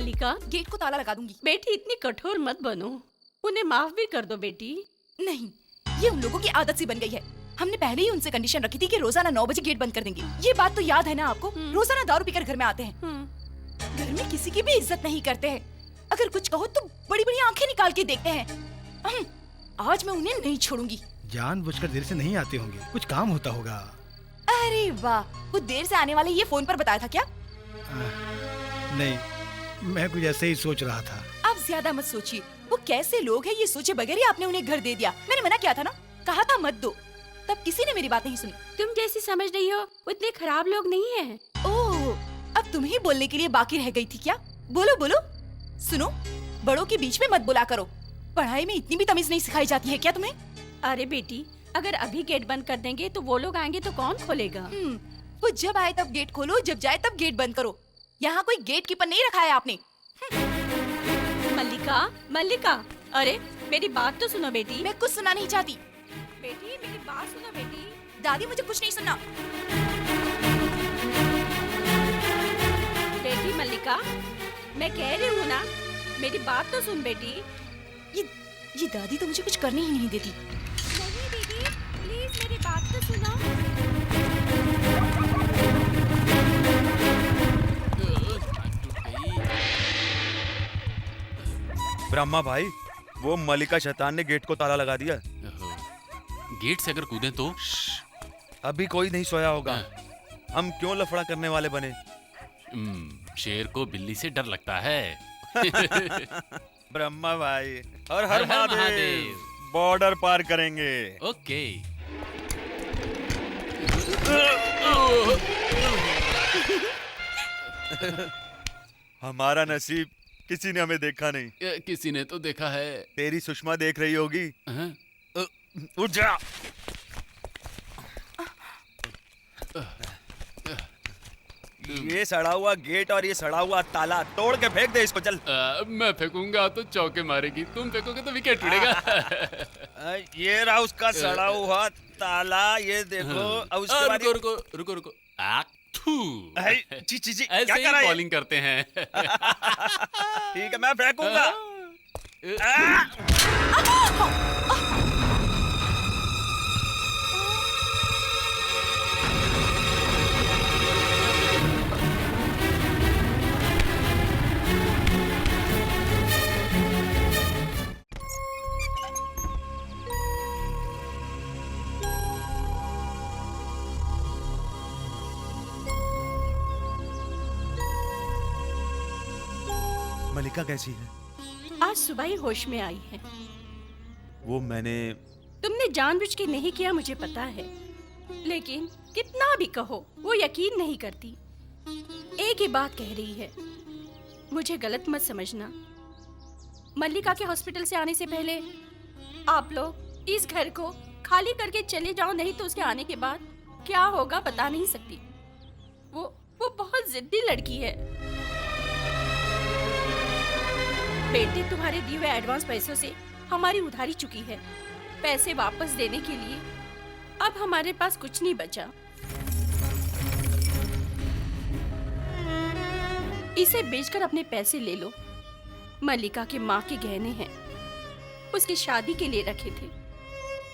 मल्लिका, gate को ताला लगा दूंगी। बेटी इतनी कठोर मत बनो, उन्हें माफ भी कर दो बेटी। नहीं, ये उन लोगों की आदत सी बन गई है। हमने पहले ही उनसे कंडीशन रखी थी कि रोजाना 9 बजे गेट बंद कर देंगे। ये बात तो याद है ना आपको? रोजाना दारू पीकर घर में आते हैं, घर में किसी की भी इज्जत नहीं करते हैं। अगर कुछ कहो तो बड़ी बड़ी आंखें निकाल के देखते हैं। आज मैं उन्हें नहीं छोड़ूंगी। जानबूझकर देर से नहीं आते होंगे, कुछ काम होता होगा। अरे वाह, कुछ देर से आने वाले ये फोन पर बताया था क्या? नहीं, मैं कुछ ऐसे ही सोच रहा था। आप ज्यादा मत सोचिए, वो कैसे लोग हैं ये सोचे बगैर ही आपने उन्हें घर दे दिया। मैंने मना किया था ना, कहा था मत दो, तब किसी ने मेरी बात नहीं सुनी। तुम जैसी समझ रही हो उतने खराब लोग नहीं हैं। ओह, अब तुम्हें बोलने के लिए बाकी रह गई थी क्या? बोलो बोलो। सुनो, बड़ों के बीच में मत बोला करो। पढ़ाई में इतनी भी तमीज नहीं सिखाई जाती है क्या तुम्हें? अरे बेटी, अगर अभी गेट बंद कर देंगे तो वो लोग आएंगे तो कौन खोलेगा? वो जब आए तब गेट खोलो, जब जाए तब गेट बंद करो। यहाँ कोई गेट कीपर नहीं रखा है आपने। मल्लिका, मल्लिका, अरे मेरी बात तो सुनो बेटी। मैं कुछ सुनना नहीं चाहती। बेटी मेरी बात सुनो बेटी। दादी, मुझे कुछ नहीं सुनना। बेटी मल्लिका, मैं कह रही हूँ ना, मेरी बात तो सुन बेटी। ये दादी तो मुझे कुछ करने ही नहीं देती। नहीं दीदी, प्लीज मेरी बात तो सुनो। ब्रह्मा भाई, वो मलिका शैतान ने गेट को ताला लगा दिया। गेट से अगर कूदें तो? अभी कोई नहीं सोया होगा। हम क्यों लफड़ा करने वाले बने? शेर को बिल्ली से डर लगता है। ब्रह्मा भाई, हर हर हर महादेव। बॉर्डर पार करेंगे। ओके। हमारा नसीब, किसी ने हमें देखा नहीं। किसी ने तो देखा है। तेरी सुषमा देख रही होगी। हाँ? उठ जा। ये सड़ा हुआ गेट और ये सड़ा हुआ ताला तोड़ के फेंक दे इसको, चल। मैं फेंकूंगा तो चौके मारेगी, तुम फेंकोगे तो विकेट उड़ेगा। ये रहा उसका सड़ा हुआ ताला, ये देखो। अब उसके बाद रुको रुको रुको रुको। ची ची ची, ऐसे क्या ही कर रहा है? बॉलिंग करते हैं। ठीक है, मैं फेंकूंगा। मलिका कैसी है? आज सुबह ही होश में आई है। वो मैंने तुमने जानबूझ के नहीं किया, मुझे पता है, लेकिन कितना भी कहो वो यकीन नहीं करती। एक ही बात कह रही है, मुझे गलत मत समझना। मल्लिका के हॉस्पिटल से आने से पहले आप लोग इस घर को खाली करके चले जाओ, नहीं तो उसके आने के बाद क्या होगा बता नहीं सकती। वो बहुत जिद्दी लड़की है। बेटी, तुम्हारे दिए हुए एडवांस पैसों से हमारी उधारी चुकी है। पैसे वापस देने के लिए अब हमारे पास कुछ नहीं बचा। इसे बेचकर अपने पैसे ले लो। मल्लिका के माँ के गहने हैं, उसकी शादी के लिए रखे थे।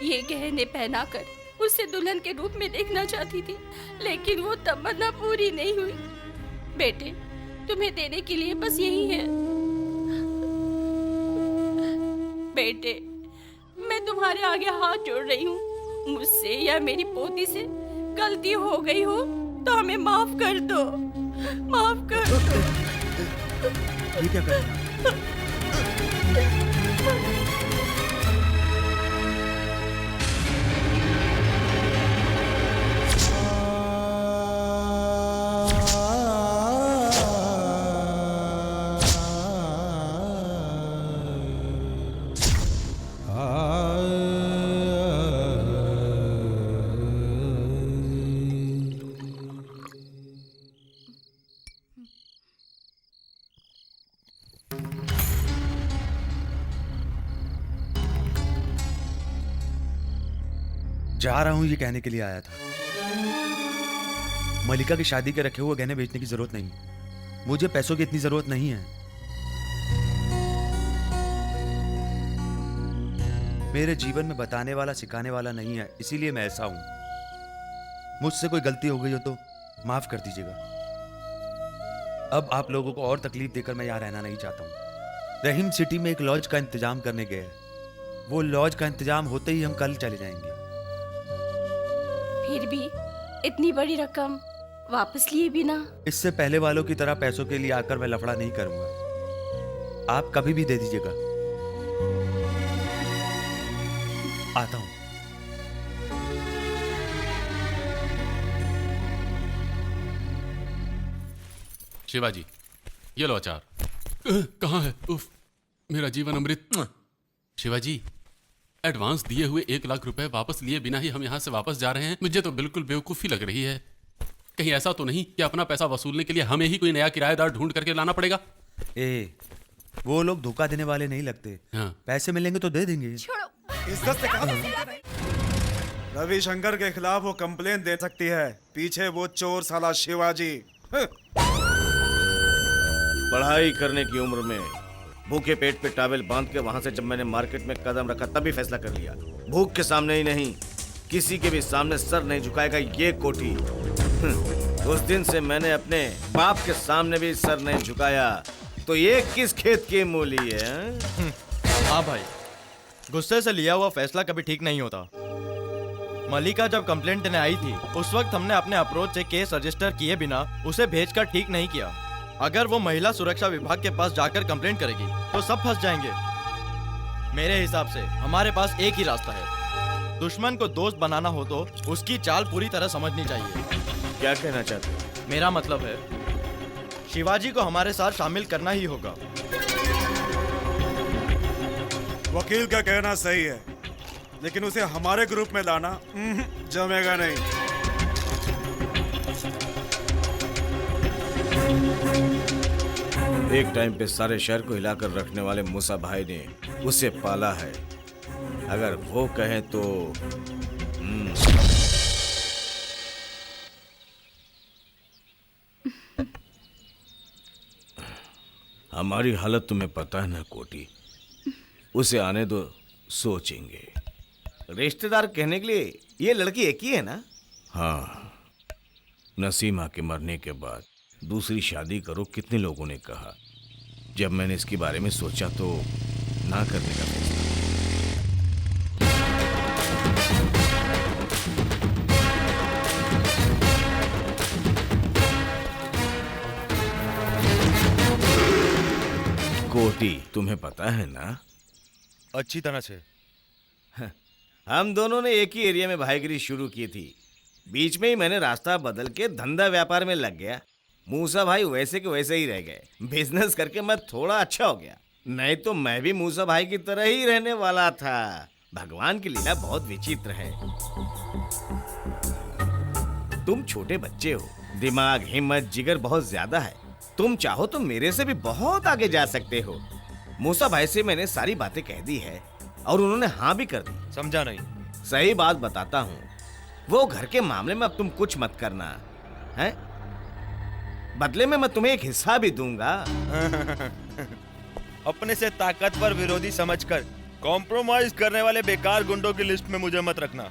ये गहने पहनाकर उसे दुल्हन के रूप में देखना चाहती थी, लेकिन वो तमन्ना पूरी नहीं हुई। बेटे, तुम्हें देने के लिए बस यही है। बेटे, मैं तुम्हारे आगे हाथ जोड़ रही हूँ। मुझसे या मेरी पोती से गलती हो गई हो तो हमें माफ कर दो, माफ कर दो। ये क्या कर रही है? जा रहा हूं ये कहने के लिए आया था। मलिका की शादी के रखे हुए गहने बेचने की जरूरत नहीं, मुझे पैसों की इतनी जरूरत नहीं है। मेरे जीवन में बताने वाला सिखाने वाला नहीं है, इसीलिए मैं ऐसा हूं। मुझसे कोई गलती हो गई हो तो माफ कर दीजिएगा। अब आप लोगों को और तकलीफ देकर मैं यहाँ रहना नहीं चाहता हूँ। रहीम सिटी में एक लॉज का इंतजाम करने गए हैं। वो लॉज का इंतजाम होते ही हम कल चले जाएंगे। फिर भी इतनी बड़ी रकम वापस लिए बिना? इससे पहले वालों की तरह पैसों के लिए आकर मैं लफड़ा नहीं करूंगा। आप कभी भी दे दीजिएगा। आता हूं। शिवाजी, ये लो अचार। कहाँ है? उफ, मेरा जीवन अमृत। शिवाजी, एडवांस दिए हुए 1 लाख रुपए वापस लिए बिना ही हम यहाँ से वापस जा रहे हैं। मुझे तो बिल्कुल बेवकूफ़ी लग रही है। कहीं ऐसा तो नहीं कि अपना पैसा वसूलने के लिए हमें ही कोई नया किराएदार ढूंढ करके लाना पड़ेगा? वो लोग धोखा देने वाले नहीं लगते। हाँ। पैसे मिलेंगे तो दे देंगे। इज्जत से कहा। रविशंकर के खिलाफ वो कंप्लेन दे सकती है। पीछे वो चोर साला शिवाजी। पढ़ाई करने की उम्र में भूखे पेट पे टॉवेल बांध के वहां से जब मैंने मार्केट में कदम रखा तभी फैसला कर लिया, भूख के सामने ही नहीं, किसी के भी सामने सर नहीं झुकाएगा ये कोठी। उस दिन से मैंने अपने बाप के सामने भी सर नहीं झुकाया, तो ये किस खेत की मूली है? हाँ भाई, गुस्से से लिया हुआ फैसला कभी ठीक नहीं होता। मलिका जब कंप्लेंट देने आई थी उस वक्त हमने अपने अप्रोच से केस रजिस्टर किए बिना उसे भेजकर ठीक नहीं किया। अगर वो महिला सुरक्षा विभाग के पास जाकर कंप्लेंट करेगी तो सब फंस जाएंगे। मेरे हिसाब से हमारे पास एक ही रास्ता है। दुश्मन को दोस्त बनाना हो तो उसकी चाल पूरी तरह समझनी चाहिए। क्या कहना चाहते हो? मेरा मतलब है शिवाजी को हमारे साथ शामिल करना ही होगा। वकील का कहना सही है, लेकिन उसे हमारे ग्रुप में लाना जमेगा नहीं। एक टाइम पे सारे शहर को हिलाकर रखने वाले मूसा भाई ने उसे पाला है। अगर वो कहें तो हमारी हालत तुम्हें पता है ना कोटी। उसे आने दो, सोचेंगे। रिश्तेदार कहने के लिए ये लड़की एक ही है ना? हाँ, नसीमा के मरने के बाद दूसरी शादी करो कितने लोगों ने कहा। जब मैंने इसके बारे में सोचा तो ना करने का फैसला। कोटी, तुम्हें पता है ना? अच्छी तरह से। हम दोनों ने एक ही एरिया में भाईगिरी शुरू की थी। बीच में ही मैंने रास्ता बदल के धंधा व्यापार में लग गया। मूसा भाई वैसे के वैसे ही रह गए। बिजनेस करके मैं थोड़ा अच्छा हो गया, नहीं तो मैं भी मूसा भाई की तरह ही रहने वाला था। भगवान की लीला बहुत विचित्र है। तुम छोटे बच्चे हो, दिमाग, हिम्मत, जिगर बहुत ज्यादा है। तुम चाहो तो मेरे से भी बहुत आगे जा सकते हो। मूसा भाई से मैंने सारी बातें कह दी है और उन्होंने हाँ भी कर दी। समझा नहीं? सही बात बताता हूँ, वो घर के मामले में अब तुम कुछ मत करना है। बदले में मैं तुम्हें एक हिस्सा भी दूंगा। अपने से ताकतवर विरोधी समझकर कॉम्प्रोमाइज करने वाले बेकार गुंडों की लिस्ट में मुझे मत रखना।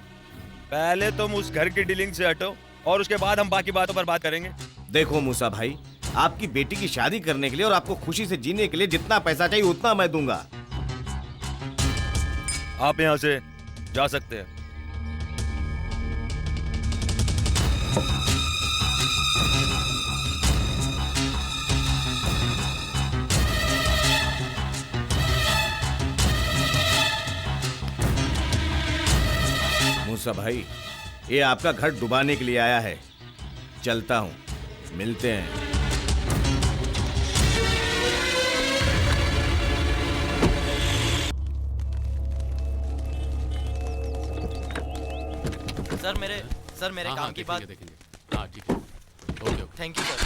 पहले तुम उस घर की डीलिंग से हटो और उसके बाद हम बाकी बातों पर बात करेंगे। देखो मूसा भाई, आपकी बेटी की शादी करने के लिए और आपको खुशी से जीने के लिए जितना पैसा चाहिए उतना मैं दूंगा। आप यहाँ से जा सकते हैं। मूसा भाई, ये आपका घर डुबाने के लिए आया है। चलता हूँ, मिलते हैं। सर मेरे हाँ, काम हाँ, की देखेंगे, बात। देखेंगे। हाँ, ठीक है। Okay, okay. Thank you sir.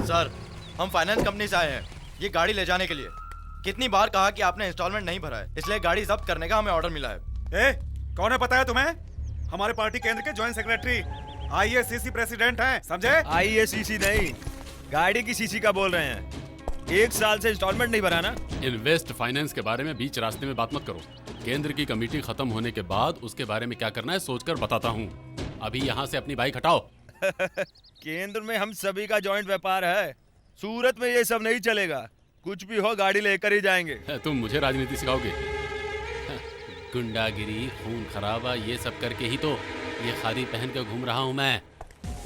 Sir, हम फाइनेंस कंपनी से आए हैं ये गाड़ी ले जाने के लिए। कितनी बार कहा कि आपने इंस्टॉलमेंट नहीं भरा है, इसलिए गाड़ी जब्त करने का हमें ऑर्डर मिला है। ए, कौन है पता है तुम्हें? हमारे पार्टी केंद्र के ज्वाइंट सेक्रेटरी आईएसीसी प्रेसिडेंट हैं, समझे? आईएसीसी नहीं, गाड़ी की सीसी का बोल रहे हैं। 1 साल से इंस्टॉलमेंट नहीं भरा ना। इन्वेस्ट फाइनेंस के बारे में बीच रास्ते में बात मत करो। केंद्र की कमेटी खत्म होने के बाद उसके बारे में क्या करना है सोचकर बताता हूँ। अभी यहाँ से अपनी बाइक हटाओ। केंद्र में हम सभी का जॉइंट व्यापार है, सूरत में ये सब नहीं चलेगा। कुछ भी हो गाड़ी लेकर ही जाएंगे। तुम मुझे राजनीति सिखाओगे? गुंडागिरी, खून खराबा, ये सब करके ही तो ये खादी पहन कर घूम रहा हूँ मैं।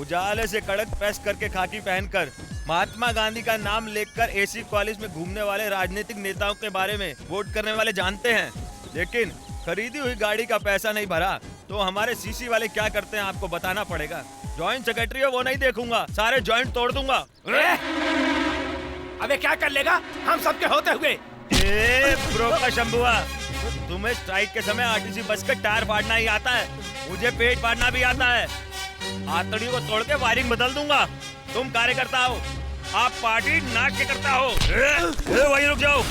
उजाले से कड़क प्रेस करके खाकी पहनकर महात्मा गांधी का नाम लेकर एसी कॉलेज में घूमने वाले राजनीतिक नेताओं के बारे में वोट करने वाले जानते हैं, लेकिन खरीदी हुई गाड़ी का पैसा नहीं भरा तो हमारे सीसी वाले क्या करते हैं आपको बताना पड़ेगा। जॉइंट सेक्रेटरी है वो नहीं देखूंगा, सारे जॉइंट तोड़ दूंगा। अबे क्या कर लेगा हम सबके होते हुए? ब्रो का शंभुआ, तुम्हें स्ट्राइक के समय आरटीसी बस का टायर फाड़ना ही आता है, मुझे पेट फाड़ना भी आता है। आतड़ी को तोड़ के वायरिंग बदल दूंगा। तुम कार्यकर्ता हो, आप पार्टी नाट्य करता हो। वहीं रुक जाओ।